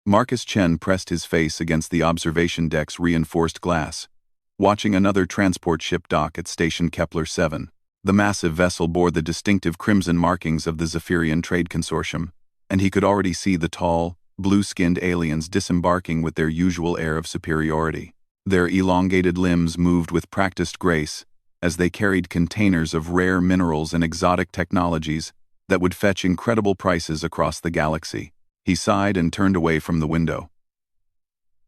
Marcus Chen pressed his face against the observation deck's reinforced glass, watching another transport ship dock at Station Kepler 7. The massive vessel bore the distinctive crimson markings of the Zephyrian Trade Consortium, and he could already see the tall, blue-skinned aliens disembarking with their usual air of superiority. Their elongated limbs moved with practiced grace as they carried containers of rare minerals and exotic technologies that would fetch incredible prices across the galaxy. He sighed and turned away from the window.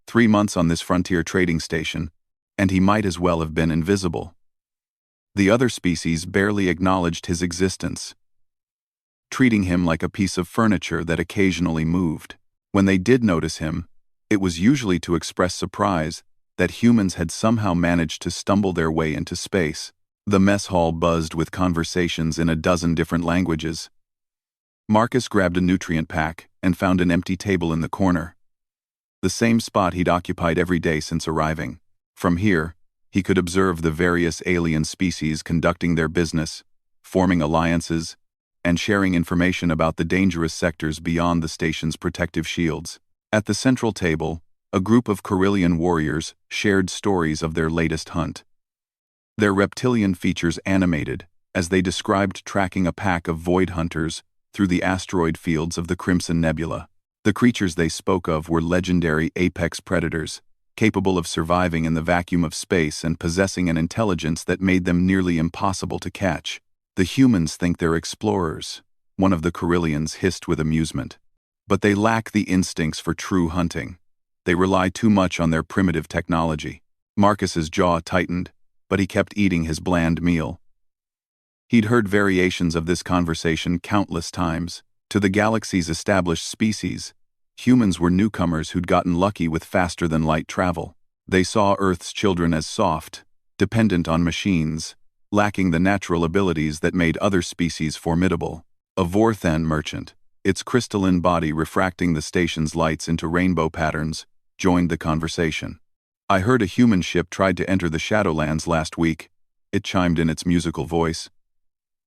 3 months on this frontier trading station, and he might as well have been invisible. The other species barely acknowledged his existence, treating him like a piece of furniture that occasionally moved. When they did notice him, it was usually to express surprise that humans had somehow managed to stumble their way into space. The mess hall buzzed with conversations in a dozen different languages. Marcus grabbed a nutrient pack and found an empty table in the corner. The same spot he'd occupied every day since arriving. From here, he could observe the various alien species conducting their business, forming alliances, and sharing information about the dangerous sectors beyond the station's protective shields. At the central table, a group of Carillion warriors shared stories of their latest hunt. Their reptilian features animated as they described tracking a pack of void hunters through the asteroid fields of the Crimson Nebula. The creatures they spoke of were legendary apex predators, capable of surviving in the vacuum of space and possessing an intelligence that made them nearly impossible to catch. "The humans think they're explorers," one of the Carillions hissed with amusement. "But they lack the instincts for true hunting. They rely too much on their primitive technology." Marcus's jaw tightened, but he kept eating his bland meal. He'd heard variations of this conversation countless times. To the galaxy's established species, humans were newcomers who'd gotten lucky with faster-than-light travel. They saw Earth's children as soft, dependent on machines, lacking the natural abilities that made other species formidable. A Vorthan merchant, its crystalline body refracting the station's lights into rainbow patterns, joined the conversation. "I heard a human ship tried to enter the Shadowlands last week," it chimed in its musical voice.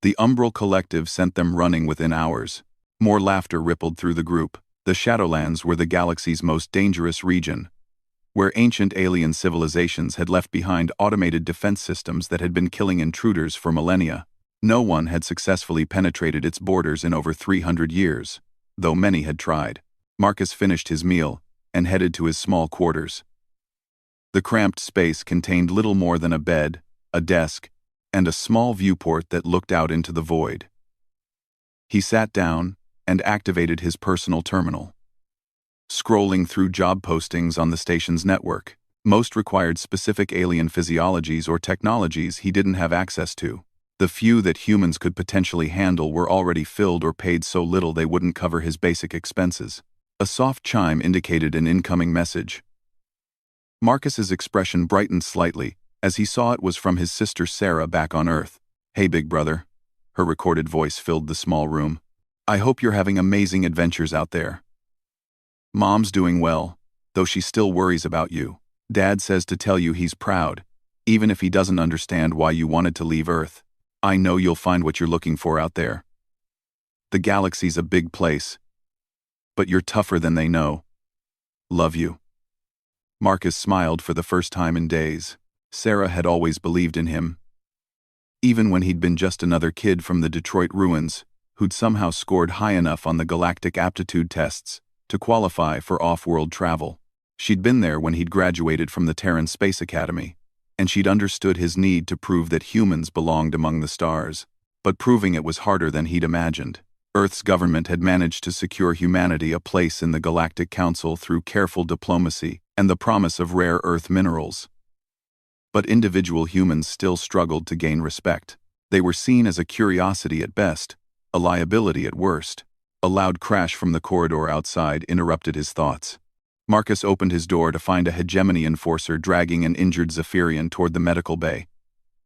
"The Umbral Collective sent them running within hours." More laughter rippled through the group. The Shadowlands were the galaxy's most dangerous region, where ancient alien civilizations had left behind automated defense systems that had been killing intruders for millennia. No one had successfully penetrated its borders in over 300 years, though many had tried. Marcus finished his meal and headed to his small quarters. The cramped space contained little more than a bed, a desk, and a small viewport that looked out into the void. He sat down and activated his personal terminal. Scrolling through job postings on the station's network, most required specific alien physiologies or technologies he didn't have access to. The few that humans could potentially handle were already filled or paid so little they wouldn't cover his basic expenses. A soft chime indicated an incoming message. Marcus's expression brightened slightly as he saw it was from his sister Sarah back on Earth. "Hey, big brother." Her recorded voice filled the small room. "I hope you're having amazing adventures out there. Mom's doing well, though she still worries about you. Dad says to tell you he's proud, even if he doesn't understand why you wanted to leave Earth. I know you'll find what you're looking for out there. The galaxy's a big place, but you're tougher than they know. Love you." Marcus smiled for the first time in days. Sarah had always believed in him, even when he'd been just another kid from the Detroit ruins, who'd somehow scored high enough on the galactic aptitude tests to qualify for off-world travel. She'd been there when he'd graduated from the Terran Space Academy, and she'd understood his need to prove that humans belonged among the stars. But proving it was harder than he'd imagined. Earth's government had managed to secure humanity a place in the Galactic Council through careful diplomacy and the promise of rare Earth minerals. But individual humans still struggled to gain respect. They were seen as a curiosity at best, a liability at worst. A loud crash from the corridor outside interrupted his thoughts. Marcus opened his door to find a hegemony enforcer dragging an injured Zephyrian toward the medical bay.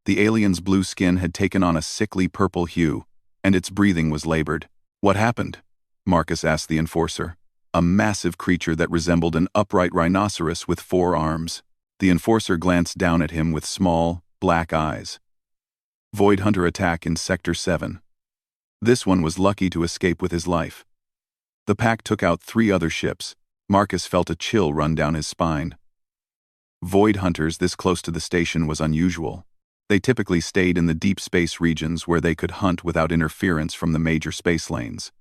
The alien's blue skin had taken on a sickly purple hue, and its breathing was labored. "What happened?" Marcus asked the enforcer, a massive creature that resembled an upright rhinoceros with 4 arms. The enforcer glanced down at him with small, black eyes. "Void Hunter attack in Sector 7. This one was lucky to escape with his life. The pack took out 3 other ships, Marcus felt a chill run down his spine. Void hunters this close to the station was unusual. They typically stayed in the deep space regions where they could hunt without interference from the major space lanes.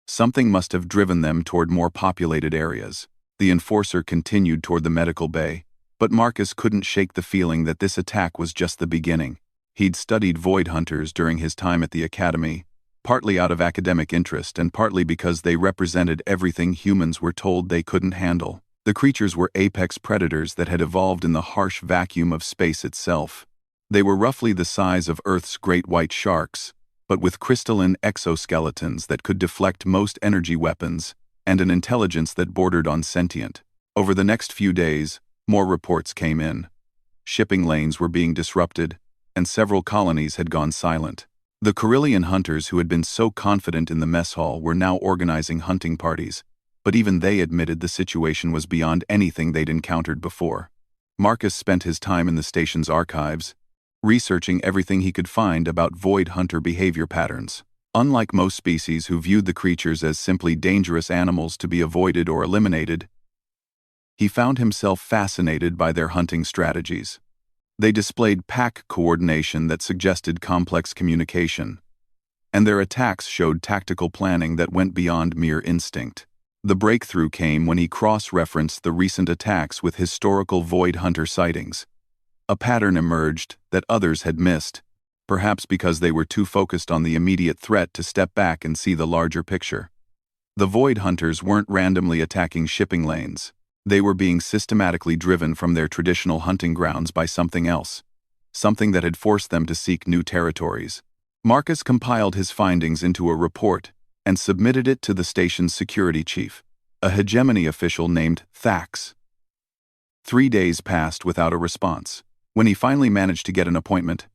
Something must have driven them toward more populated areas. The enforcer continued toward the medical bay, but Marcus couldn't shake the feeling that this attack was just the beginning. He'd studied void hunters during his time at the academy, partly out of academic interest and partly because they represented everything humans were told they couldn't handle. The creatures were apex predators that had evolved in the harsh vacuum of space itself. They were roughly the size of Earth's great white sharks, but with crystalline exoskeletons that could deflect most energy weapons and an intelligence that bordered on sentient. Over the next few days, more reports came in. Shipping lanes were being disrupted, and several colonies had gone silent. The Corellian hunters who had been so confident in the mess hall were now organizing hunting parties, but even they admitted the situation was beyond anything they'd encountered before. Marcus spent his time in the station's archives, researching everything he could find about void hunter behavior patterns. Unlike most species who viewed the creatures as simply dangerous animals to be avoided or eliminated, he found himself fascinated by their hunting strategies. They displayed pack coordination that suggested complex communication, and their attacks showed tactical planning that went beyond mere instinct. The breakthrough came when he cross-referenced the recent attacks with historical void hunter sightings. A pattern emerged that others had missed, perhaps because they were too focused on the immediate threat to step back and see the larger picture. The void hunters weren't randomly attacking shipping lanes. They were being systematically driven from their traditional hunting grounds by something else, something that had forced them to seek new territories. Marcus compiled his findings into a report and submitted it to the station's security chief, a hegemony official named Thax. 3 days passed without a response. When he finally managed to get an appointment,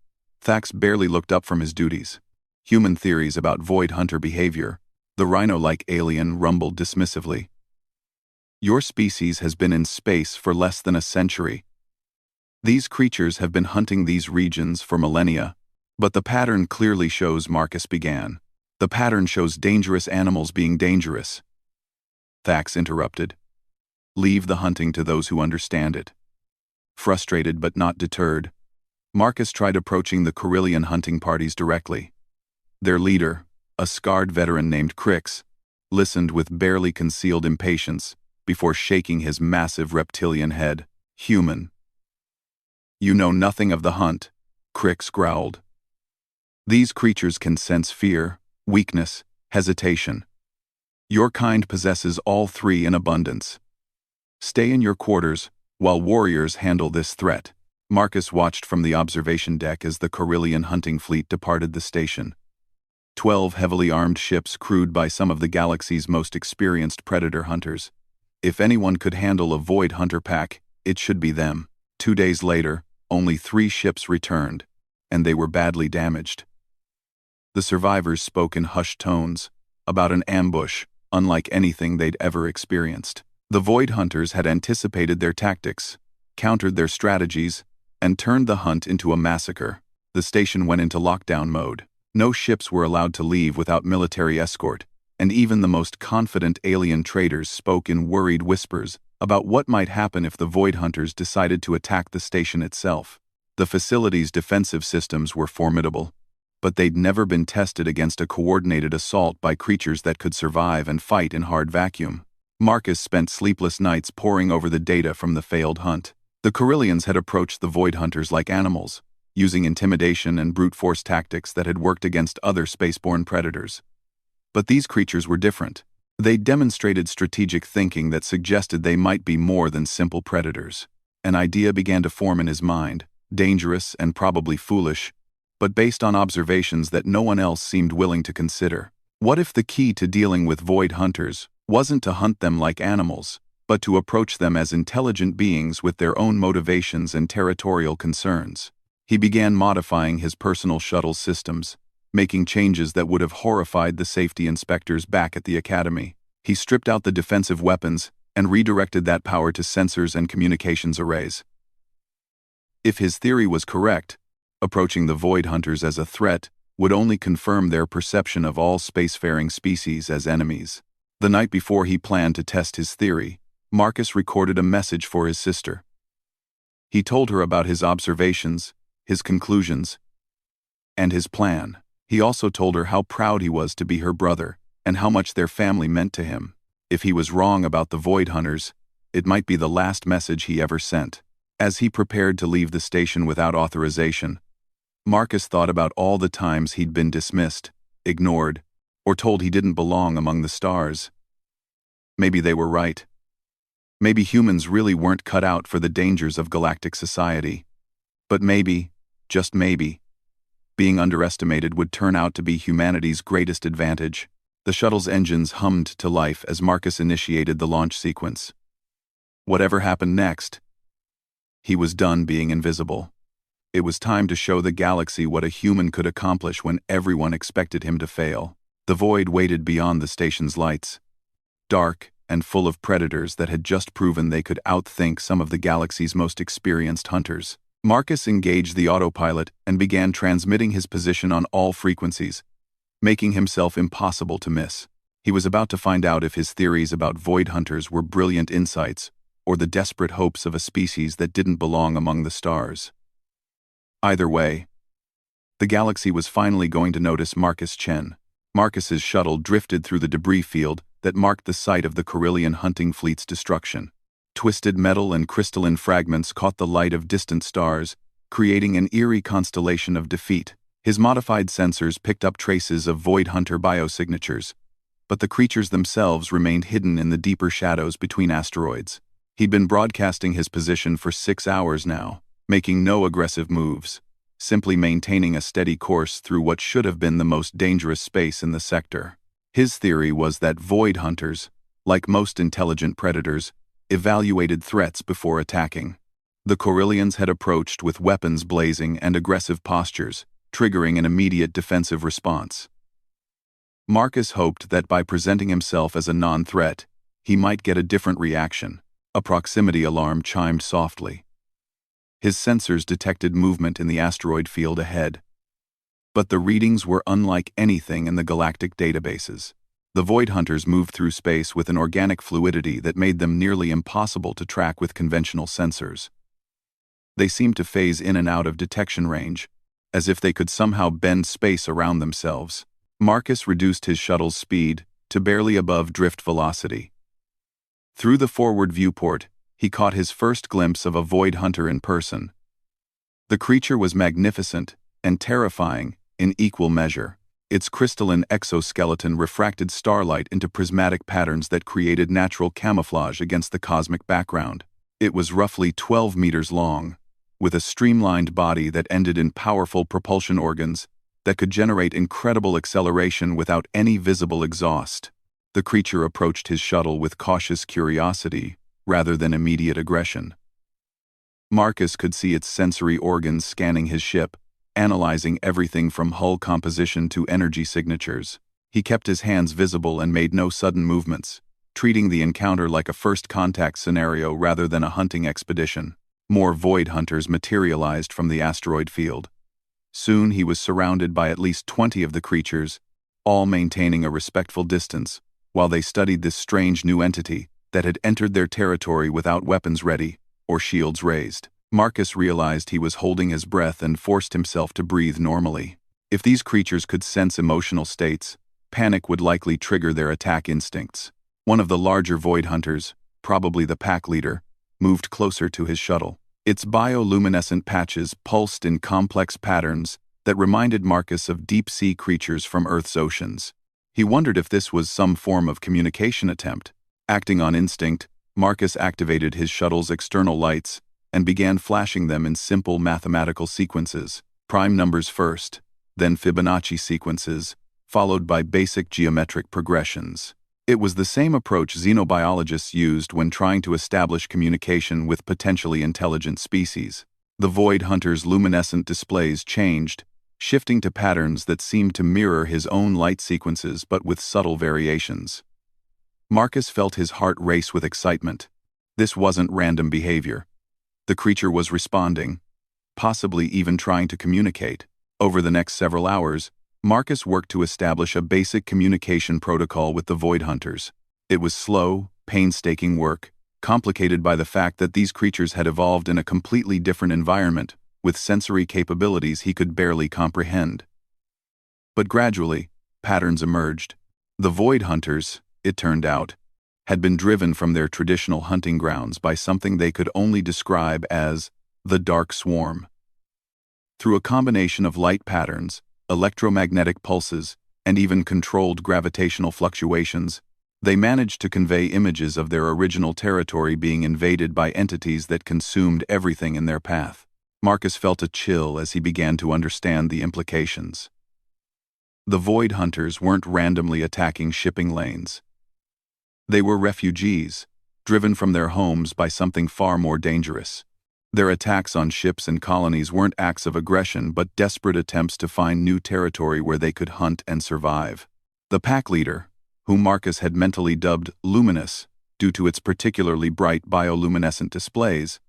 Thax barely looked up from his duties. Human theories about void hunter behavior, the rhino-like alien rumbled dismissively. Your species has been in space for less than a century. These creatures have been hunting these regions for millennia, but the pattern clearly shows Marcus began. The pattern shows dangerous animals being dangerous. Thax interrupted. Leave the hunting to those who understand it. Frustrated but not deterred, Marcus tried approaching the Corellian hunting parties directly. Their leader, a scarred veteran named Crix, listened with barely concealed impatience before shaking his massive reptilian head. Human. You know nothing of the hunt, Crix growled. These creatures can sense fear, weakness, hesitation. Your kind possesses all three in abundance. Stay in your quarters while warriors handle this threat. Marcus watched from the observation deck as the Corellian hunting fleet departed the station. 12 heavily armed ships crewed by some of the galaxy's most experienced predator hunters. If anyone could handle a void hunter pack, it should be them. 2 days later, only 3 ships returned, and they were badly damaged. The survivors spoke in hushed tones about an ambush unlike anything they'd ever experienced. The void hunters had anticipated their tactics, countered their strategies, and turned the hunt into a massacre. The station went into lockdown mode. No ships were allowed to leave without military escort, and even the most confident alien traders spoke in worried whispers about what might happen if the void hunters decided to attack the station itself. The facility's defensive systems were formidable, but they'd never been tested against a coordinated assault by creatures that could survive and fight in hard vacuum. Marcus spent sleepless nights poring over the data from the failed hunt. The Corellians had approached the void hunters like animals, using intimidation and brute force tactics that had worked against other spaceborne predators. But these creatures were different. They demonstrated strategic thinking that suggested they might be more than simple predators. An idea began to form in his mind, dangerous and probably foolish, but based on observations that no one else seemed willing to consider. What if the key to dealing with void hunters wasn't to hunt them like animals, but to approach them as intelligent beings with their own motivations and territorial concerns? He began modifying his personal shuttle systems, making changes that would have horrified the safety inspectors back at the academy. He stripped out the defensive weapons and redirected that power to sensors and communications arrays. If his theory was correct, approaching the void hunters as a threat would only confirm their perception of all spacefaring species as enemies. The night before he planned to test his theory, Marcus recorded a message for his sister. He told her about his observations, his conclusions, and his plan. He also told her how proud he was to be her brother, and how much their family meant to him. If he was wrong about the Void Hunters, it might be the last message he ever sent. As he prepared to leave the station without authorization, Marcus thought about all the times he'd been dismissed, ignored, or told he didn't belong among the stars. Maybe they were right. Maybe humans really weren't cut out for the dangers of galactic society. But maybe, just maybe, being underestimated would turn out to be humanity's greatest advantage. The shuttle's engines hummed to life as Marcus initiated the launch sequence. Whatever happened next, he was done being invisible. It was time to show the galaxy what a human could accomplish when everyone expected him to fail. The void waited beyond the station's lights, dark and full of predators that had just proven they could outthink some of the galaxy's most experienced hunters. Marcus engaged the autopilot and began transmitting his position on all frequencies, making himself impossible to miss. He was about to find out if his theories about void hunters were brilliant insights or the desperate hopes of a species that didn't belong among the stars. Either way, the galaxy was finally going to notice Marcus Chen. Marcus's shuttle drifted through the debris field that marked the site of the Corellian hunting fleet's destruction. Twisted metal and crystalline fragments caught the light of distant stars, creating an eerie constellation of defeat. His modified sensors picked up traces of Void Hunter biosignatures, but the creatures themselves remained hidden in the deeper shadows between asteroids. He'd been broadcasting his position for 6 hours now, making no aggressive moves, simply maintaining a steady course through what should have been the most dangerous space in the sector. His theory was that Void Hunters, like most intelligent predators, evaluated threats before attacking. The Corellians had approached with weapons blazing and aggressive postures, triggering an immediate defensive response. Marcus hoped that by presenting himself as a non-threat, he might get a different reaction. A proximity alarm chimed softly. His sensors detected movement in the asteroid field ahead, but the readings were unlike anything in the galactic databases. The Void Hunters moved through space with an organic fluidity that made them nearly impossible to track with conventional sensors. They seemed to phase in and out of detection range, as if they could somehow bend space around themselves. Marcus reduced his shuttle's speed to barely above drift velocity. Through the forward viewport, he caught his first glimpse of a Void Hunter in person. The creature was magnificent and terrifying in equal measure. Its crystalline exoskeleton refracted starlight into prismatic patterns that created natural camouflage against the cosmic background. It was roughly 12 meters long, with a streamlined body that ended in powerful propulsion organs that could generate incredible acceleration without any visible exhaust. The creature approached his shuttle with cautious curiosity rather than immediate aggression. Marcus could see its sensory organs scanning his ship, analyzing everything from hull composition to energy signatures. He kept his hands visible and made no sudden movements, treating the encounter like a first contact scenario rather than a hunting expedition. More Void Hunters materialized from the asteroid field. Soon he was surrounded by at least 20 of the creatures, all maintaining a respectful distance, while they studied this strange new entity that had entered their territory without weapons ready or shields raised. Marcus realized he was holding his breath and forced himself to breathe normally. If these creatures could sense emotional states, panic would likely trigger their attack instincts. One of the larger Void Hunters, probably the pack leader, moved closer to his shuttle. Its bioluminescent patches pulsed in complex patterns that reminded Marcus of deep-sea creatures from Earth's oceans. He wondered if this was some form of communication attempt. Acting on instinct, Marcus activated his shuttle's external lights and began flashing them in simple mathematical sequences. Prime numbers first, then Fibonacci sequences, followed by basic geometric progressions. It was the same approach xenobiologists used when trying to establish communication with potentially intelligent species. The Void Hunter's luminescent displays changed, shifting to patterns that seemed to mirror his own light sequences but with subtle variations. Marcus felt his heart race with excitement. This wasn't random behavior. The creature was responding, possibly even trying to communicate. Over the next several hours, Marcus worked to establish a basic communication protocol with the Void Hunters. It was slow, painstaking work, complicated by the fact that these creatures had evolved in a completely different environment, with sensory capabilities he could barely comprehend. But gradually, patterns emerged. The Void Hunters, it turned out, had been driven from their traditional hunting grounds by something they could only describe as the Dark Swarm. Through a combination of light patterns, electromagnetic pulses, and even controlled gravitational fluctuations, they managed to convey images of their original territory being invaded by entities that consumed everything in their path. Marcus felt a chill as he began to understand the implications. The Void Hunters weren't randomly attacking shipping lanes. They were refugees, driven from their homes by something far more dangerous. Their attacks on ships and colonies weren't acts of aggression but desperate attempts to find new territory where they could hunt and survive. The pack leader, whom Marcus had mentally dubbed Luminous due to its particularly bright bioluminescent displays,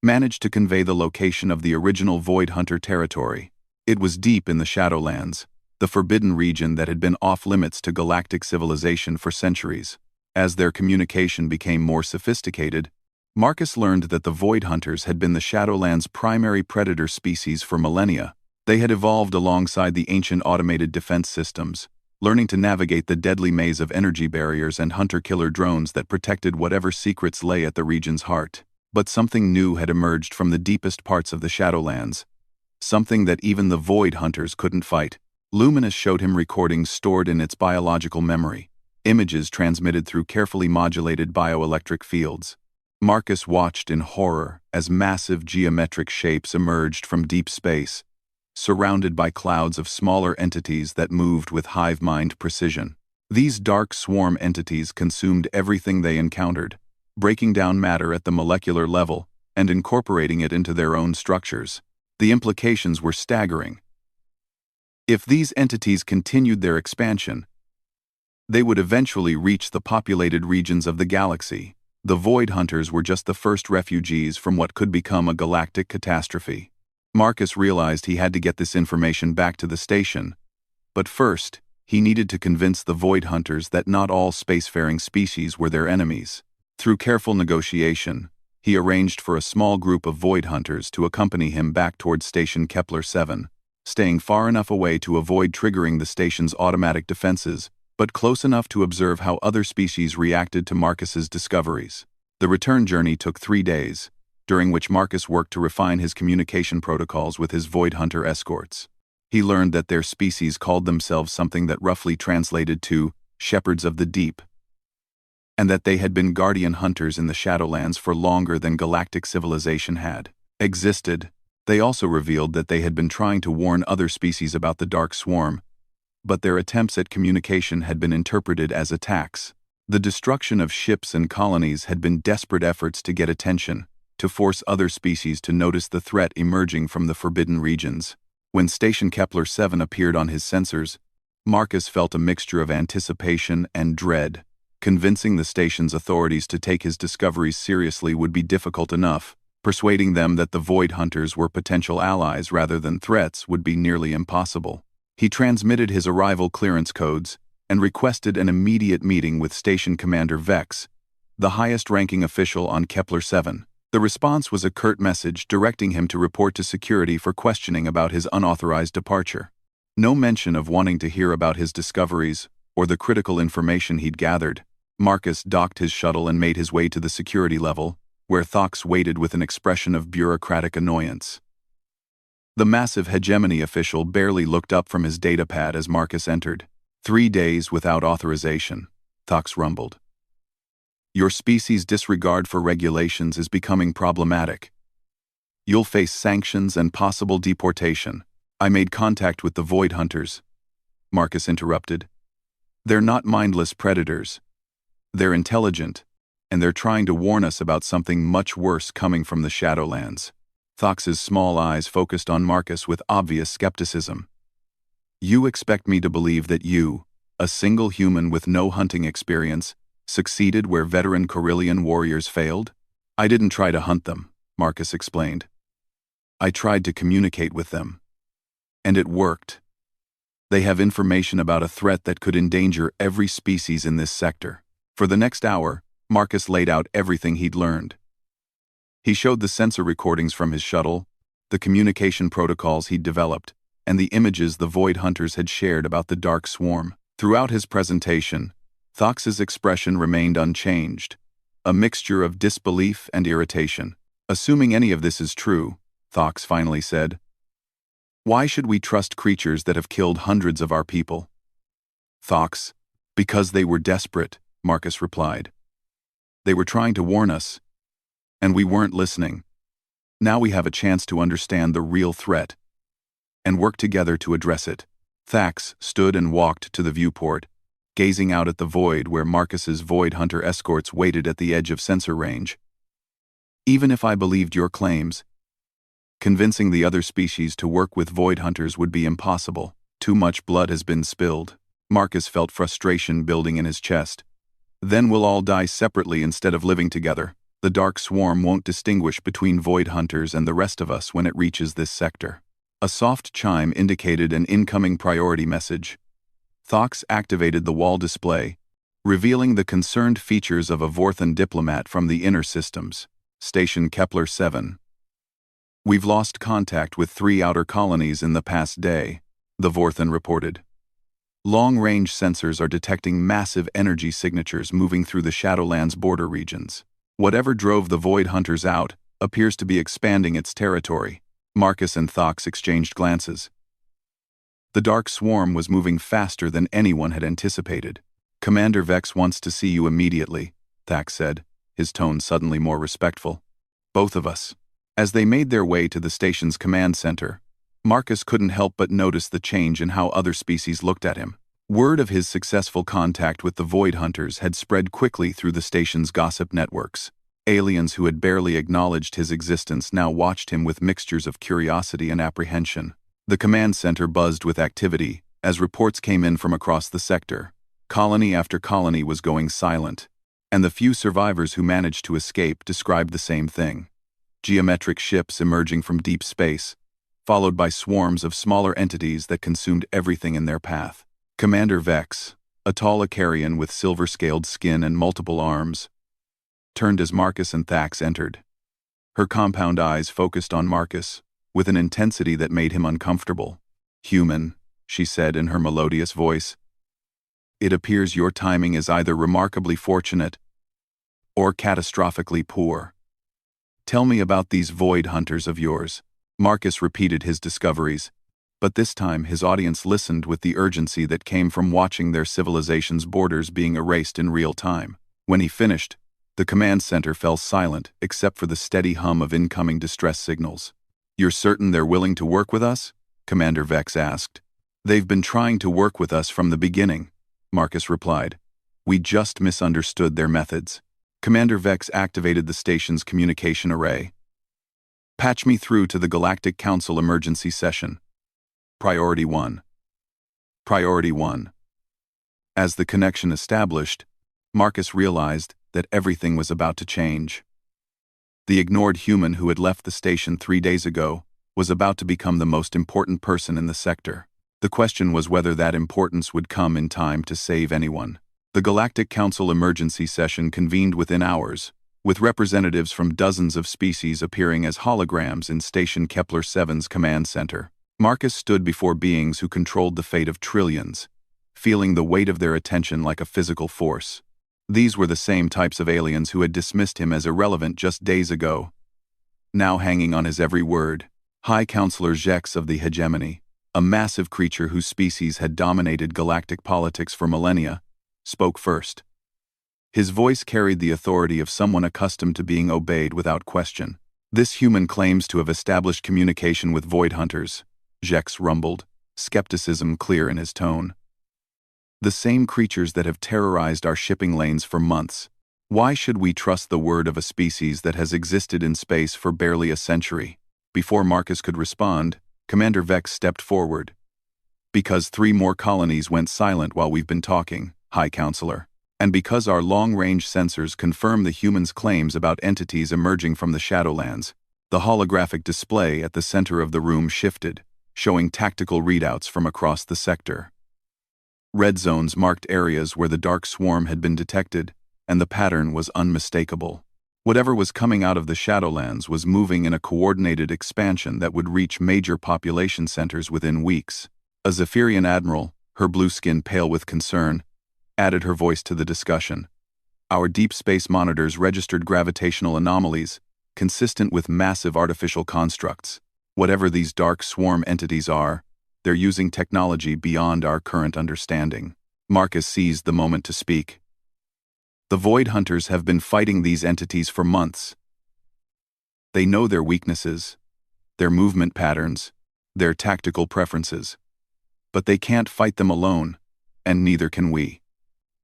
managed to convey the location of the original Void Hunter territory. It was deep in the Shadowlands, the forbidden region that had been off-limits to galactic civilization for centuries. As their communication became more sophisticated, Marcus learned that the Void Hunters had been the Shadowlands' primary predator species for millennia. They had evolved alongside the ancient automated defense systems, learning to navigate the deadly maze of energy barriers and hunter-killer drones that protected whatever secrets lay at the region's heart. But something new had emerged from the deepest parts of the Shadowlands, something that even the Void Hunters couldn't fight. Luminous showed him recordings stored in its biological memory, images transmitted through carefully modulated bioelectric fields. Marcus watched in horror as massive geometric shapes emerged from deep space, surrounded by clouds of smaller entities that moved with hive-mind precision. These dark swarm entities consumed everything they encountered, breaking down matter at the molecular level and incorporating it into their own structures. The implications were staggering. If these entities continued their expansion, they would eventually reach the populated regions of the galaxy. The Void Hunters were just the first refugees from what could become a galactic catastrophe. Marcus realized he had to get this information back to the station, but first, he needed to convince the Void Hunters that not all spacefaring species were their enemies. Through careful negotiation, he arranged for a small group of Void Hunters to accompany him back towards Station Kepler 7, staying far enough away to avoid triggering the station's automatic defenses, but close enough to observe how other species reacted to Marcus's discoveries. The return journey took 3 days, during which Marcus worked to refine his communication protocols with his Void Hunter escorts. He learned that their species called themselves something that roughly translated to Shepherds of the Deep, and that they had been guardian hunters in the Shadowlands for longer than galactic civilization had existed. They also revealed that they had been trying to warn other species about the Dark Swarm, but their attempts at communication had been interpreted as attacks. The destruction of ships and colonies had been desperate efforts to get attention, to force other species to notice the threat emerging from the forbidden regions. When Station Kepler 7 appeared on his sensors, Marcus felt a mixture of anticipation and dread. Convincing the station's authorities to take his discoveries seriously would be difficult enough. Persuading them that the Void Hunters were potential allies rather than threats would be nearly impossible. He transmitted his arrival clearance codes and requested an immediate meeting with Station Commander Vex, the highest-ranking official on Kepler 7. The response was a curt message directing him to report to security for questioning about his unauthorized departure. No mention of wanting to hear about his discoveries or the critical information he'd gathered. Marcus docked his shuttle and made his way to the security level, where Thox waited with an expression of bureaucratic annoyance. The massive hegemony official barely looked up from his datapad as Marcus entered. 3 days without authorization, Thox rumbled. Your species' disregard for regulations is becoming problematic. You'll face sanctions and possible deportation. I made contact with the Void Hunters, Marcus interrupted. They're not mindless predators. They're intelligent, and they're trying to warn us about something much worse coming from the Shadowlands. Thox's small eyes focused on Marcus with obvious skepticism. You expect me to believe that you, a single human with no hunting experience, succeeded where veteran Corellian warriors failed? I didn't try to hunt them, Marcus explained. I tried to communicate with them. And it worked. They have information about a threat that could endanger every species in this sector. For the next hour, Marcus laid out everything he'd learned. He showed the sensor recordings from his shuttle, the communication protocols he'd developed, and the images the Void Hunters had shared about the Dark Swarm. Throughout his presentation, Thox's expression remained unchanged, a mixture of disbelief and irritation. Assuming any of this is true, Thox finally said, why should we trust creatures that have killed hundreds of our people? Thox, because they were desperate, Marcus replied. They were trying to warn us, and we weren't listening. Now we have a chance to understand the real threat and work together to address it. Thax stood and walked to the viewport, gazing out at the void where Marcus's Void Hunter escorts waited at the edge of sensor range. Even if I believed your claims, convincing the other species to work with Void Hunters would be impossible. Too much blood has been spilled. Marcus felt frustration building in his chest. Then we'll all die separately instead of living together. The Dark Swarm won't distinguish between Void Hunters and the rest of us when it reaches this sector. A soft chime indicated an incoming priority message. Thox activated the wall display, revealing the concerned features of a Vorthan diplomat from the inner systems. Station Kepler 7. We've lost contact with 3 outer colonies in the past day, the Vorthan reported. Long-range sensors are detecting massive energy signatures moving through the Shadowlands border regions. Whatever drove the Void Hunters out appears to be expanding its territory. Marcus and Thox exchanged glances. The Dark Swarm was moving faster than anyone had anticipated. Commander Vex wants to see you immediately, Thax said, his tone suddenly more respectful. Both of us. As they made their way to the station's command center, Marcus couldn't help but notice the change in how other species looked at him. Word of his successful contact with the Void Hunters had spread quickly through the station's gossip networks. Aliens who had barely acknowledged his existence now watched him with mixtures of curiosity and apprehension. The command center buzzed with activity as reports came in from across the sector. Colony after colony was going silent, and the few survivors who managed to escape described the same thing. Geometric ships emerging from deep space, followed by swarms of smaller entities that consumed everything in their path. Commander Vex, a tall Icarian with silver-scaled skin and multiple arms, turned as Marcus and Thax entered. Her compound eyes focused on Marcus, with an intensity that made him uncomfortable. Human, she said in her melodious voice. It appears your timing is either remarkably fortunate or catastrophically poor. Tell me about these Void Hunters of yours. Marcus repeated his discoveries, but this time his audience listened with the urgency that came from watching their civilization's borders being erased in real time. When he finished, the command center fell silent except for the steady hum of incoming distress signals. You're certain they're willing to work with us? Commander Vex asked. They've been trying to work with us from the beginning, Marcus replied. We just misunderstood their methods. Commander Vex activated the station's communication array. Patch me through to the Galactic Council emergency session. Priority 1. Priority 1. As the connection established, Marcus realized that everything was about to change. The ignored human who had left the station 3 days ago was about to become the most important person in the sector. The question was whether that importance would come in time to save anyone. The Galactic Council emergency session convened within hours, with representatives from dozens of species appearing as holograms in Station Kepler 7's command center. Marcus stood before beings who controlled the fate of trillions, feeling the weight of their attention like a physical force. These were the same types of aliens who had dismissed him as irrelevant just days ago, now hanging on his every word. High Counselor Jex of the Hegemony, a massive creature whose species had dominated galactic politics for millennia, spoke first. His voice carried the authority of someone accustomed to being obeyed without question. This human claims to have established communication with Void Hunters, Jex rumbled, skepticism clear in his tone. The same creatures that have terrorized our shipping lanes for months. Why should we trust the word of a species that has existed in space for barely a century? Before Marcus could respond, Commander Vex stepped forward. Because 3 more colonies went silent while we've been talking, High Counselor. And because our long-range sensors confirm the humans' claims about entities emerging from the Shadowlands, the holographic display at the center of the room shifted, showing tactical readouts from across the sector. Red zones marked areas where the Dark Swarm had been detected, and the pattern was unmistakable. Whatever was coming out of the Shadowlands was moving in a coordinated expansion that would reach major population centers within weeks. A Zephyrian admiral, her blue skin pale with concern, added her voice to the discussion. Our deep space monitors registered gravitational anomalies, consistent with massive artificial constructs. Whatever these dark swarm entities are, they're using technology beyond our current understanding. Marcus seized the moment to speak. The Void Hunters have been fighting these entities for months. They know their weaknesses, their movement patterns, their tactical preferences. But they can't fight them alone, and neither can we.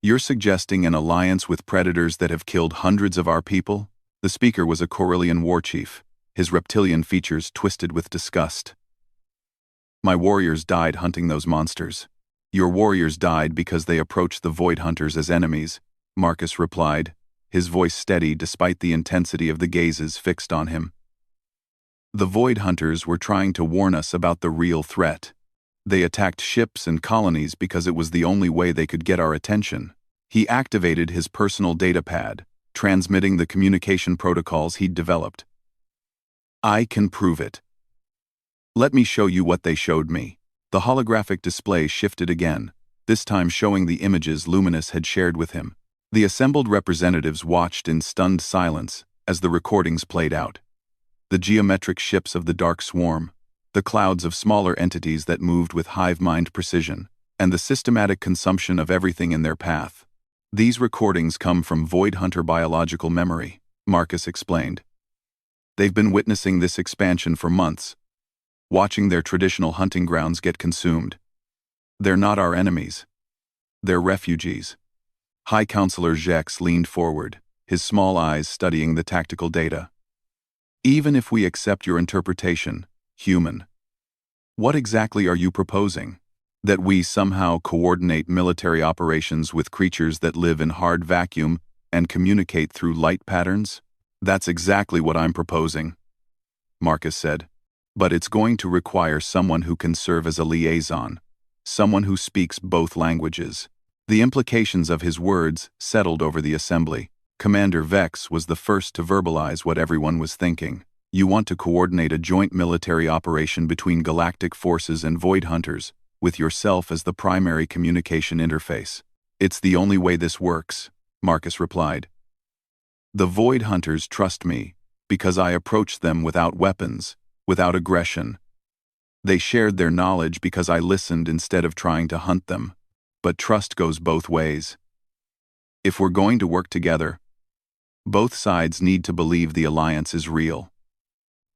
You're suggesting an alliance with predators that have killed hundreds of our people? The speaker was a Corellian war chief, his reptilian features twisted with disgust. My warriors died hunting those monsters. Your warriors died because they approached the Void Hunters as enemies, Marcus replied, his voice steady despite the intensity of the gazes fixed on him. The Void Hunters were trying to warn us about the real threat. They attacked ships and colonies because it was the only way they could get our attention. He activated his personal data pad, transmitting the communication protocols he'd developed. I can prove it. Let me show you what they showed me. The holographic display shifted again, this time showing the images Luminous had shared with him. The assembled representatives watched in stunned silence as the recordings played out. The geometric ships of the Dark Swarm, the clouds of smaller entities that moved with hive-mind precision, and the systematic consumption of everything in their path. These recordings come from Void Hunter biological memory, Marcus explained. They've been witnessing this expansion for months, watching their traditional hunting grounds get consumed. They're not our enemies. They're refugees. High Counselor Jex leaned forward, his small eyes studying the tactical data. Even if we accept your interpretation, human, what exactly are you proposing? That we somehow coordinate military operations with creatures that live in hard vacuum and communicate through light patterns? That's exactly what I'm proposing, Marcus said. But it's going to require someone who can serve as a liaison, someone who speaks both languages. The implications of his words settled over the assembly. Commander Vex was the first to verbalize what everyone was thinking. You want to coordinate a joint military operation between galactic forces and Void Hunters, with yourself as the primary communication interface. It's the only way this works, Marcus replied. The Void Hunters trust me, because I approached them without weapons, without aggression. They shared their knowledge because I listened instead of trying to hunt them. But trust goes both ways. If we're going to work together, both sides need to believe the alliance is real.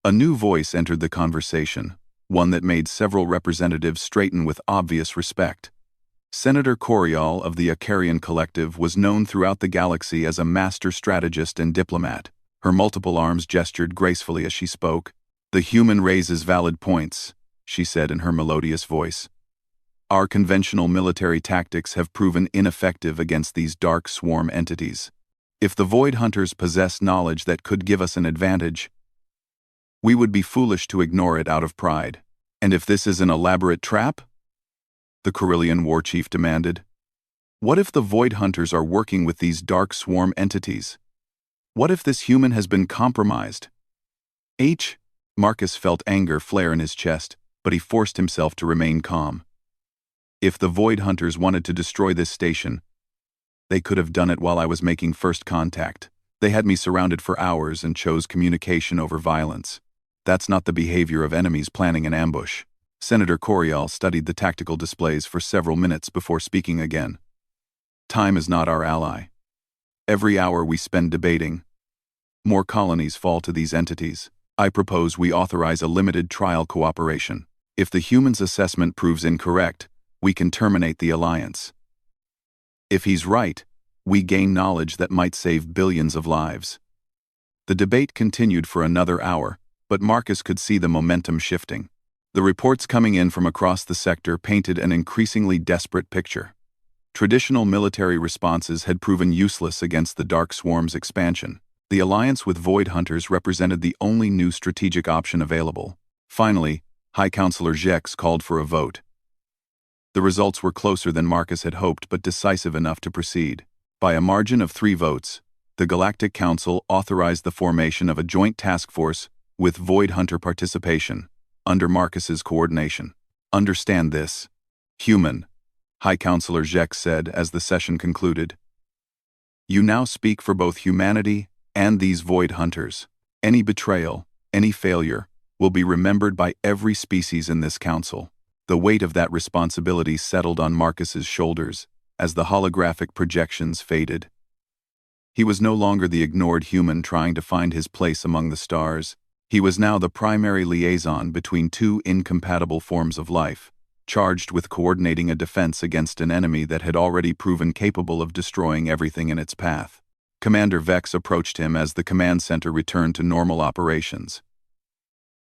A new voice entered the conversation, one that made several representatives straighten with obvious respect. Senator Coriol of the Acarian Collective was known throughout the galaxy as a master strategist and diplomat. Her multiple arms gestured gracefully as she spoke. The human raises valid points, she said in her melodious voice. Our conventional military tactics have proven ineffective against these dark swarm entities. If the Void Hunters possess knowledge that could give us an advantage, we would be foolish to ignore it out of pride. And if this is an elaborate trap? The Corellian war chief demanded. What if the Void Hunters are working with these dark swarm entities? What if this human has been compromised? Marcus felt anger flare in his chest, but he forced himself to remain calm. If the Void Hunters wanted to destroy this station, they could have done it while I was making first contact. They had me surrounded for hours and chose communication over violence. That's not the behavior of enemies planning an ambush. Senator Coriol studied the tactical displays for several minutes before speaking again. Time is not our ally. Every hour we spend debating, more colonies fall to these entities. I propose we authorize a limited trial cooperation. If the human's assessment proves incorrect, we can terminate the alliance. If he's right, we gain knowledge that might save billions of lives. The debate continued for another hour, but Marcus could see the momentum shifting. The reports coming in from across the sector painted an increasingly desperate picture. Traditional military responses had proven useless against the Dark Swarm's expansion. The alliance with Void Hunters represented the only new strategic option available. Finally, High Counselor Jex called for a vote. The results were closer than Marcus had hoped, but decisive enough to proceed. By a margin of 3 votes, the Galactic Council authorized the formation of a joint task force with Void Hunter participation, under Marcus's coordination. Understand this. Human, High Counselor Zek said as the session concluded. You now speak for both humanity and these Void Hunters. Any betrayal, any failure, will be remembered by every species in this council. The weight of that responsibility settled on Marcus's shoulders as the holographic projections faded. He was no longer the ignored human trying to find his place among the stars. He was now the primary liaison between two incompatible forms of life, charged with coordinating a defense against an enemy that had already proven capable of destroying everything in its path. Commander Vex approached him as the command center returned to normal operations.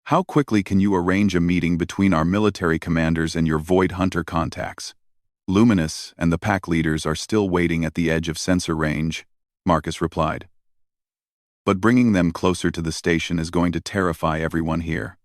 How quickly can you arrange a meeting between our military commanders and your Void Hunter contacts? Luminous and the pack leaders are still waiting at the edge of sensor range, Marcus replied. But bringing them closer to the station is going to terrify everyone here.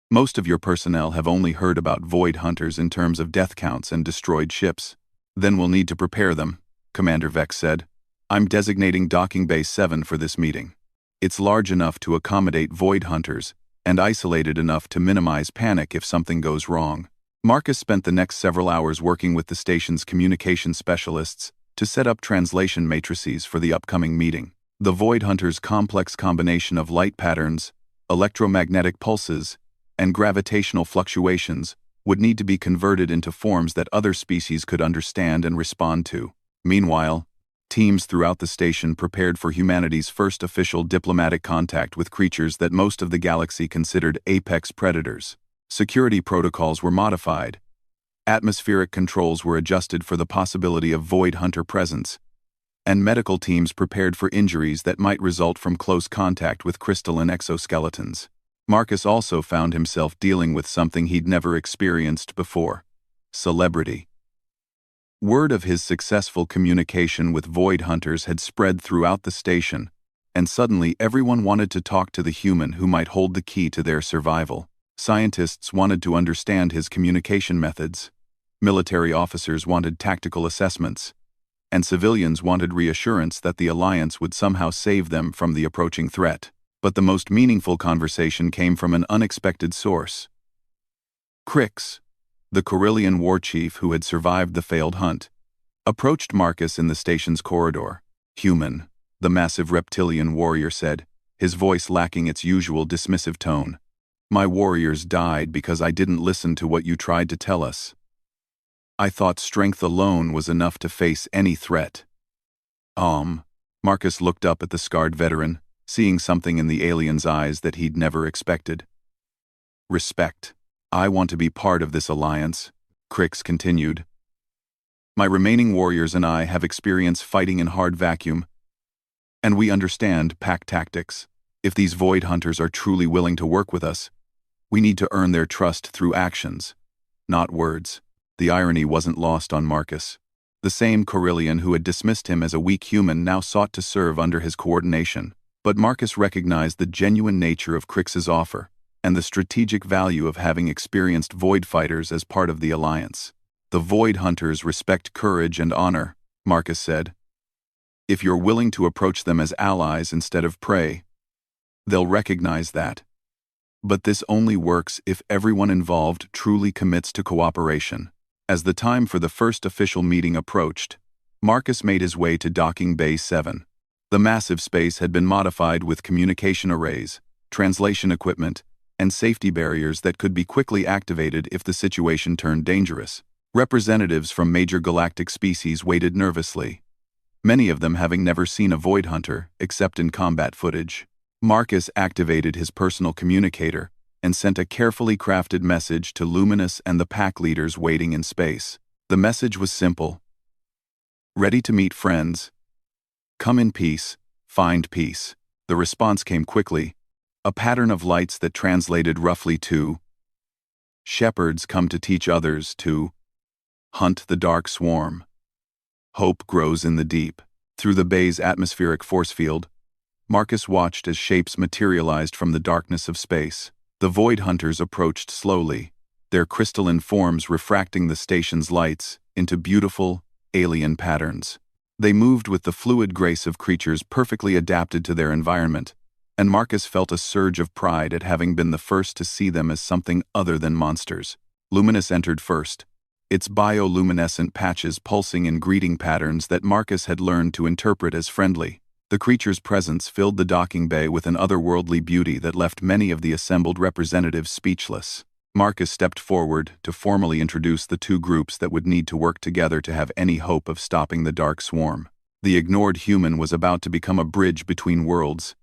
Most of your personnel have only heard about Void Hunters in terms of death counts and destroyed ships. Then we'll need to prepare them, Commander Vex said. I'm designating Docking Bay 7 for this meeting. It's large enough to accommodate Void Hunters, and isolated enough to minimize panic if something goes wrong. Marcus spent the next several hours working with the station's communication specialists to set up translation matrices for the upcoming meeting. The Void Hunters' complex combination of light patterns, electromagnetic pulses, and gravitational fluctuations would need to be converted into forms that other species could understand and respond to. Meanwhile, teams throughout the station prepared for humanity's first official diplomatic contact with creatures that most of the galaxy considered apex predators. Security protocols were modified. Atmospheric controls were adjusted for the possibility of Void Hunter presence, and medical teams prepared for injuries that might result from close contact with crystalline exoskeletons. Marcus also found himself dealing with something he'd never experienced before: celebrity. Word of his successful communication with Void Hunters had spread throughout the station, and suddenly everyone wanted to talk to the human who might hold the key to their survival. Scientists wanted to understand his communication methods, military officers wanted tactical assessments, and civilians wanted reassurance that the Alliance would somehow save them from the approaching threat. But the most meaningful conversation came from an unexpected source. Crix, the Corellian war chief who had survived the failed hunt, approached Marcus in the station's corridor. Human, the massive reptilian warrior said, his voice lacking its usual dismissive tone. My warriors died because I didn't listen to what you tried to tell us. I thought strength alone was enough to face any threat. Marcus looked up at the scarred veteran, seeing something in the alien's eyes that he'd never expected. Respect. I want to be part of this alliance, Crix continued. My remaining warriors and I have experience fighting in hard vacuum, and we understand pack tactics. If these Void Hunters are truly willing to work with us, we need to earn their trust through actions, not words. The irony wasn't lost on Marcus. The same Corellian who had dismissed him as a weak human now sought to serve under his coordination. But Marcus recognized the genuine nature of Crix's offer, and the strategic value of having experienced Void fighters as part of the Alliance. The Void Hunters respect courage and honor, Marcus said. If you're willing to approach them as allies instead of prey, they'll recognize that. But this only works if everyone involved truly commits to cooperation. As the time for the first official meeting approached, Marcus made his way to Docking Bay 7. The massive space had been modified with communication arrays, translation equipment, and safety barriers that could be quickly activated if the situation turned dangerous. Representatives from major galactic species waited nervously, many of them having never seen a Void Hunter except in combat footage. Marcus activated his personal communicator and sent a carefully crafted message to Luminous and the pack leaders waiting in space. The message was simple. Ready to meet friends. Come in peace, find peace. The response came quickly, a pattern of lights that translated roughly to shepherds come to teach others to hunt the dark swarm. Hope grows in the deep. Through the bay's atmospheric force field, Marcus watched as shapes materialized from the darkness of space. The Void Hunters approached slowly, their crystalline forms refracting the station's lights into beautiful, alien patterns. They moved with the fluid grace of creatures perfectly adapted to their environment, and Marcus felt a surge of pride at having been the first to see them as something other than monsters. Luminous entered first, its bioluminescent patches pulsing in greeting patterns that Marcus had learned to interpret as friendly. The creature's presence filled the docking bay with an otherworldly beauty that left many of the assembled representatives speechless. Marcus stepped forward to formally introduce the two groups that would need to work together to have any hope of stopping the Dark Swarm. The ignored human was about to become a bridge between worlds,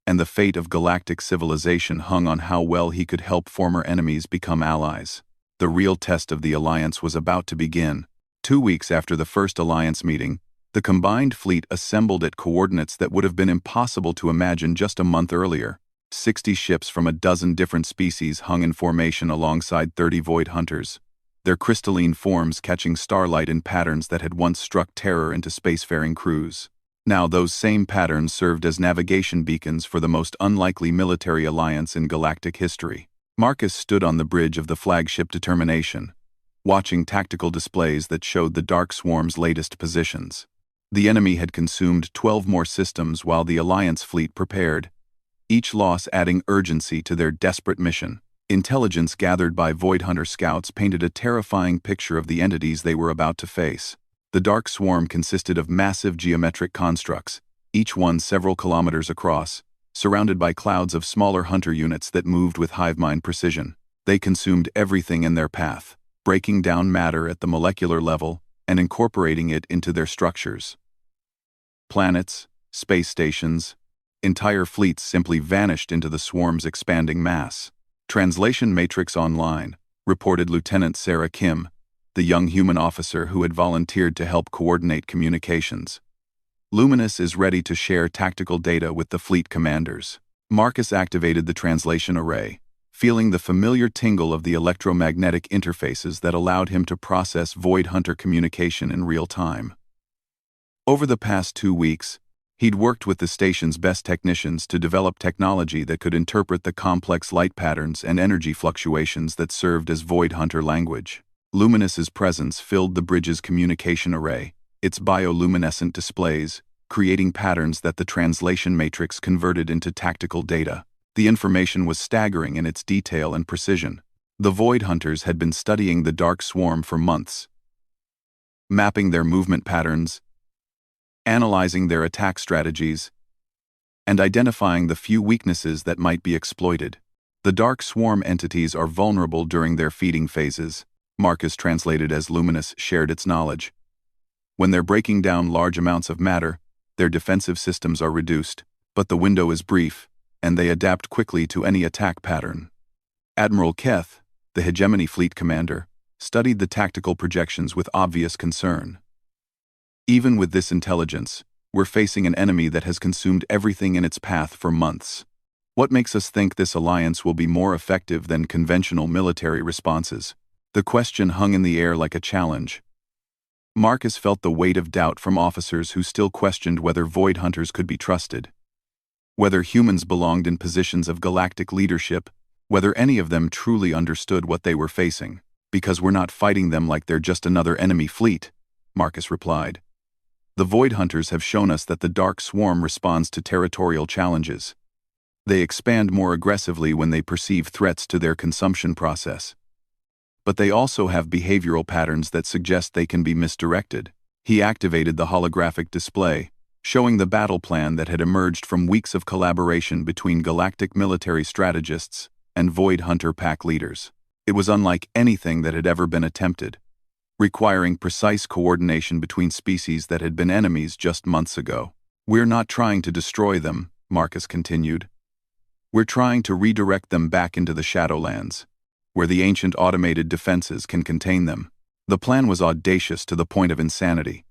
and the fate of galactic civilization hung on how well he could help former enemies become allies. The real test of the Alliance was about to begin. 2 weeks after the first Alliance meeting, the combined fleet assembled at coordinates that would have been impossible to imagine just a month earlier. 60 ships from a dozen different species hung in formation alongside 30 void hunters, their crystalline forms catching starlight in patterns that had once struck terror into spacefaring crews. Now those same patterns served as navigation beacons for the most unlikely military alliance in galactic history. Marcus stood on the bridge of the flagship Determination, watching tactical displays that showed the Dark Swarm's latest positions. The enemy had consumed 12 more systems while the Alliance fleet prepared, each loss adding urgency to their desperate mission. Intelligence gathered by Void Hunter scouts painted a terrifying picture of the entities they were about to face. The Dark Swarm consisted of massive geometric constructs, each one several kilometers across, surrounded by clouds of smaller hunter units that moved with hive-mind precision. They consumed everything in their path, breaking down matter at the molecular level and incorporating it into their structures. Planets, space stations, entire fleets simply vanished into the swarm's expanding mass. Translation Matrix Online, reported Lieutenant Sarah Kim, the young human officer who had volunteered to help coordinate communications. Luminous is ready to share tactical data with the fleet commanders. Marcus activated the translation array, feeling the familiar tingle of the electromagnetic interfaces that allowed him to process Void Hunter communication in real time. Over the past 2 weeks, he'd worked with the station's best technicians to develop technology that could interpret the complex light patterns and energy fluctuations that served as Void Hunter language. Luminous's presence filled the bridge's communication array, its bioluminescent displays, creating patterns that the translation matrix converted into tactical data. The information was staggering in its detail and precision. The Void Hunters had been studying the Dark Swarm for months, mapping their movement patterns, analyzing their attack strategies, and identifying the few weaknesses that might be exploited. The Dark Swarm entities are vulnerable during their feeding phases, Marcus translated as Luminous shared its knowledge. When they're breaking down large amounts of matter, their defensive systems are reduced, but the window is brief, and they adapt quickly to any attack pattern. Admiral Keth, the Hegemony Fleet commander, studied the tactical projections with obvious concern. Even with this intelligence, we're facing an enemy that has consumed everything in its path for months. What makes us think this alliance will be more effective than conventional military responses? The question hung in the air like a challenge. Marcus felt the weight of doubt from officers who still questioned whether Void Hunters could be trusted, whether humans belonged in positions of galactic leadership, whether any of them truly understood what they were facing. Because we're not fighting them like they're just another enemy fleet, Marcus replied. The Void Hunters have shown us that the Dark Swarm responds to territorial challenges. They expand more aggressively when they perceive threats to their consumption process. But they also have behavioral patterns that suggest they can be misdirected. He activated the holographic display, showing the battle plan that had emerged from weeks of collaboration between galactic military strategists and Void Hunter pack leaders. It was unlike anything that had ever been attempted, requiring precise coordination between species that had been enemies just months ago. We're not trying to destroy them, Marcus continued. We're trying to redirect them back into the Shadowlands, where the ancient automated defenses can contain them. The plan was audacious to the point of insanity.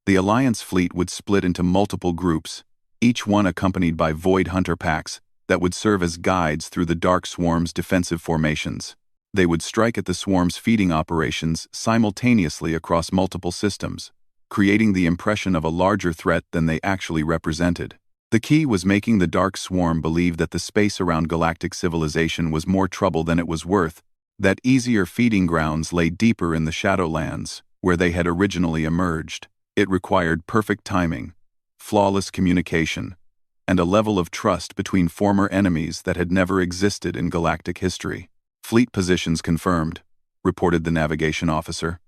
The Alliance fleet would split into multiple groups, each one accompanied by Void Hunter packs that would serve as guides through the Dark Swarm's defensive formations. They would strike at the Swarm's feeding operations simultaneously across multiple systems, creating the impression of a larger threat than they actually represented. The key was making the Dark Swarm believe that the space around galactic civilization was more trouble than it was worth, that easier feeding grounds lay deeper in the Shadowlands, where they had originally emerged. It required perfect timing, flawless communication, and a level of trust between former enemies that had never existed in galactic history. "Fleet positions confirmed," reported the navigation officer.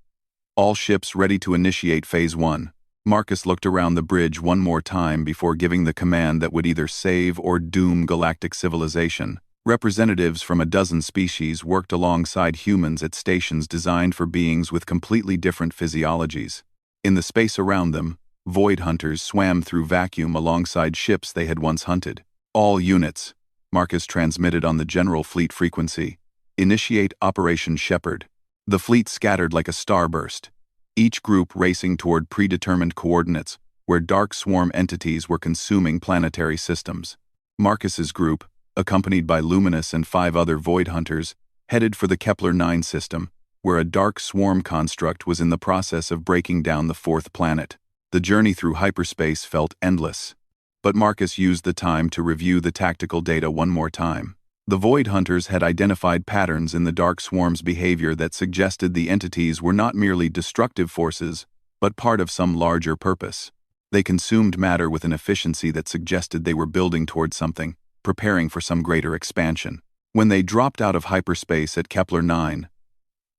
"All ships ready to initiate Phase 1. Marcus looked around the bridge one more time before giving the command that would either save or doom galactic civilization. Representatives from a dozen species worked alongside humans at stations designed for beings with completely different physiologies. In the space around them, void hunters swam through vacuum alongside ships they had once hunted. "All units," Marcus transmitted on the general fleet frequency, "initiate Operation Shepherd." The fleet scattered like a starburst, each group racing toward predetermined coordinates where dark swarm entities were consuming planetary systems. Marcus's group, accompanied by Luminous and 5 other void hunters, headed for the Kepler 9 system, where a dark swarm construct was in the process of breaking down the 4th planet. The journey through hyperspace felt endless, but Marcus used the time to review the tactical data one more time. The Void Hunters had identified patterns in the Dark Swarm's behavior that suggested the entities were not merely destructive forces, but part of some larger purpose. They consumed matter with an efficiency that suggested they were building towards something, preparing for some greater expansion. When they dropped out of hyperspace at Kepler 9,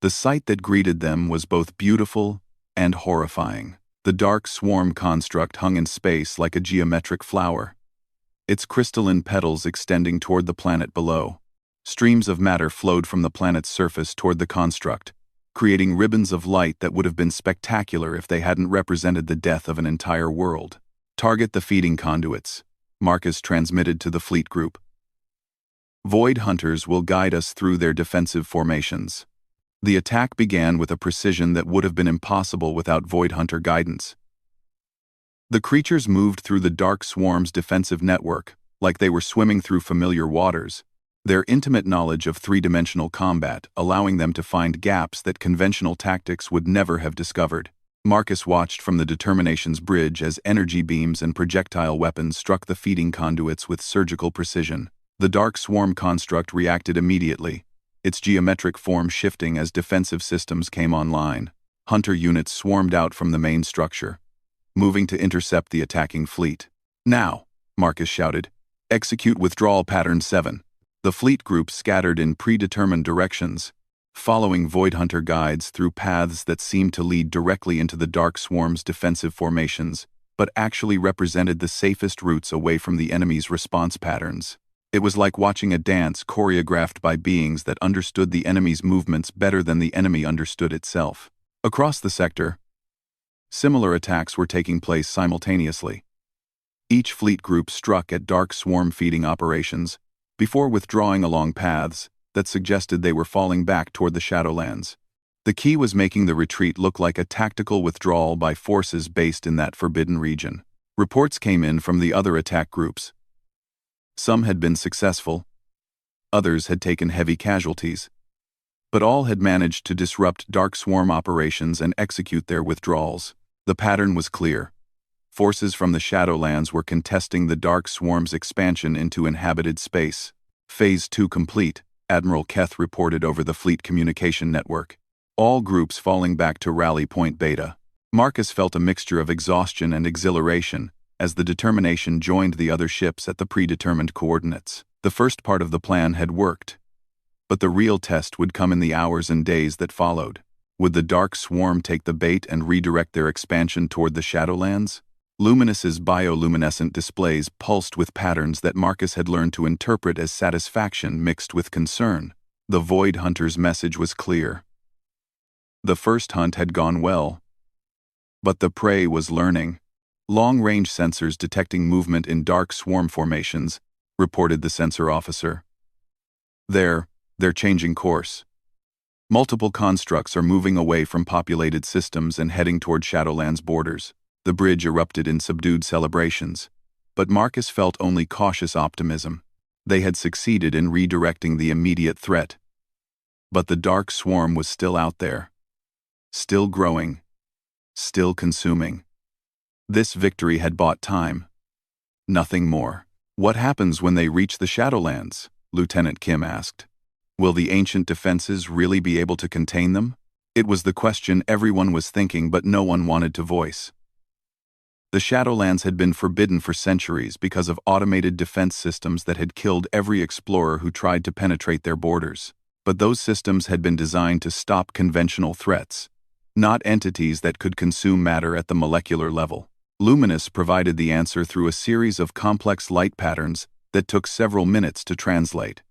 the sight that greeted them was both beautiful and horrifying. The Dark Swarm construct hung in space like a geometric flower, its crystalline petals extending toward the planet below. Streams of matter flowed from the planet's surface toward the construct, creating ribbons of light that would have been spectacular if they hadn't represented the death of an entire world. "Target the feeding conduits," Marcus transmitted to the fleet group. "Void Hunters will guide us through their defensive formations." The attack began with a precision that would have been impossible without Void Hunter guidance. The creatures moved through the Dark Swarm's defensive network, like they were swimming through familiar waters, their intimate knowledge of 3-dimensional combat allowing them to find gaps that conventional tactics would never have discovered. Marcus watched from the Determination's bridge as energy beams and projectile weapons struck the feeding conduits with surgical precision. The Dark Swarm construct reacted immediately, its geometric form shifting as defensive systems came online. Hunter units swarmed out from the main structure, moving to intercept the attacking fleet. "Now," Marcus shouted, "execute withdrawal pattern 7. The fleet group scattered in predetermined directions, following Void Hunter guides through paths that seemed to lead directly into the Dark Swarm's defensive formations, but actually represented the safest routes away from the enemy's response patterns. It was like watching a dance choreographed by beings that understood the enemy's movements better than the enemy understood itself. Across the sector, similar attacks were taking place simultaneously. Each fleet group struck at Dark Swarm feeding operations, before withdrawing along paths that suggested they were falling back toward the Shadowlands. The key was making the retreat look like a tactical withdrawal by forces based in that forbidden region. Reports came in from the other attack groups. Some had been successful, others had taken heavy casualties, but all had managed to disrupt Dark Swarm operations and execute their withdrawals. The pattern was clear. Forces from the Shadowlands were contesting the Dark Swarm's expansion into inhabited space. "Phase 2 complete," Admiral Keth reported over the fleet communication network. All groups falling back to Rally Point Beta. Marcus felt a mixture of exhaustion and exhilaration as the Determination joined the other ships at the predetermined coordinates. The first part of the plan had worked, but the real test would come in the hours and days that followed. Would the Dark Swarm take the bait and redirect their expansion toward the Shadowlands? Luminous's bioluminescent displays pulsed with patterns that Marcus had learned to interpret as satisfaction mixed with concern. The Void Hunter's message was clear. The first hunt had gone well, but the prey was learning. "Long-range sensors detecting movement in Dark Swarm formations," reported the sensor officer. They're changing course. Multiple constructs are moving away from populated systems and heading toward Shadowlands' borders." The bridge erupted in subdued celebrations, but Marcus felt only cautious optimism. They had succeeded in redirecting the immediate threat. But the Dark Swarm was still out there. Still growing. Still consuming. This victory had bought time. Nothing more. "What happens when they reach the Shadowlands?" Lieutenant Kim asked. "Will the ancient defenses really be able to contain them?" It was the question everyone was thinking but no one wanted to voice. The Shadowlands had been forbidden for centuries because of automated defense systems that had killed every explorer who tried to penetrate their borders. But those systems had been designed to stop conventional threats, not entities that could consume matter at the molecular level. Luminous provided the answer through a series of complex light patterns that took several minutes to translate.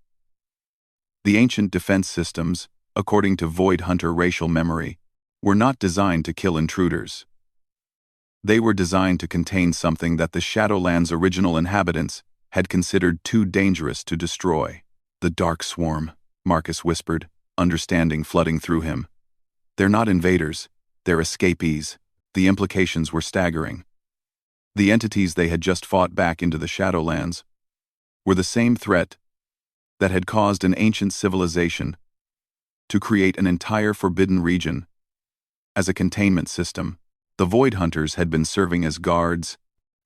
The ancient defense systems, according to Void Hunter racial memory, were not designed to kill intruders. They were designed to contain something that the Shadowlands' original inhabitants had considered too dangerous to destroy. The Dark Swarm, Marcus whispered, understanding flooding through him. They're not invaders, they're escapees. The implications were staggering. The entities they had just fought back into the Shadowlands were the same threat that had caused an ancient civilization to create an entire forbidden region as a containment system. The Void Hunters had been serving as guards,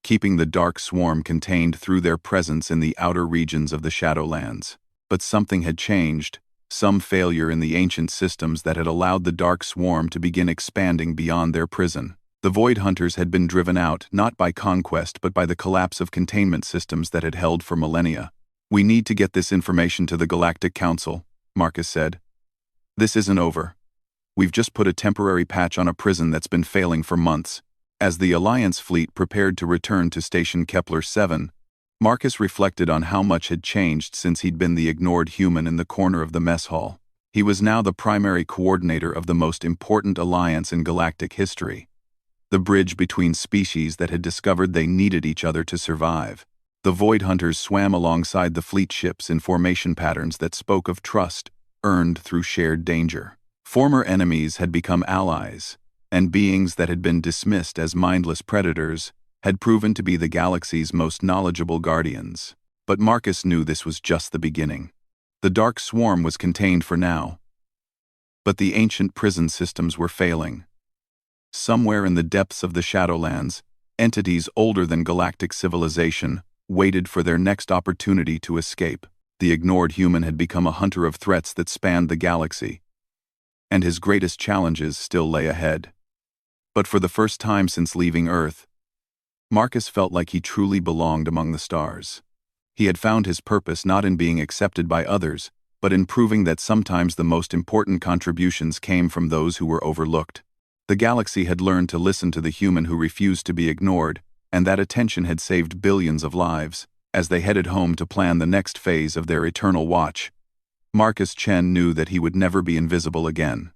keeping the Dark Swarm contained through their presence in the outer regions of the Shadowlands. But something had changed, some failure in the ancient systems that had allowed the Dark Swarm to begin expanding beyond their prison. The Void Hunters had been driven out not by conquest but by the collapse of containment systems that had held for millennia. We need to get this information to the Galactic Council, Marcus said. This isn't over. We've just put a temporary patch on a prison that's been failing for months. As the Alliance fleet prepared to return to Station Kepler 7, Marcus reflected on how much had changed since he'd been the ignored human in the corner of the mess hall. He was now the primary coordinator of the most important alliance in galactic history, the bridge between species that had discovered they needed each other to survive. The Void Hunters swam alongside the fleet ships in formation patterns that spoke of trust earned through shared danger. Former enemies had become allies, and beings that had been dismissed as mindless predators had proven to be the galaxy's most knowledgeable guardians. But Marcus knew this was just the beginning. The Dark Swarm was contained for now, but the ancient prison systems were failing. Somewhere in the depths of the Shadowlands, entities older than galactic civilization waited for their next opportunity to escape. The ignored human had become a hunter of threats that spanned the galaxy, and his greatest challenges still lay ahead. But for the first time since leaving Earth, Marcus felt like he truly belonged among the stars. He had found his purpose not in being accepted by others, but in proving that sometimes the most important contributions came from those who were overlooked. The galaxy had learned to listen to the human who refused to be ignored, and that attention had saved billions of lives. As they headed home to plan the next phase of their eternal watch, Marcus Chen knew that he would never be invisible again.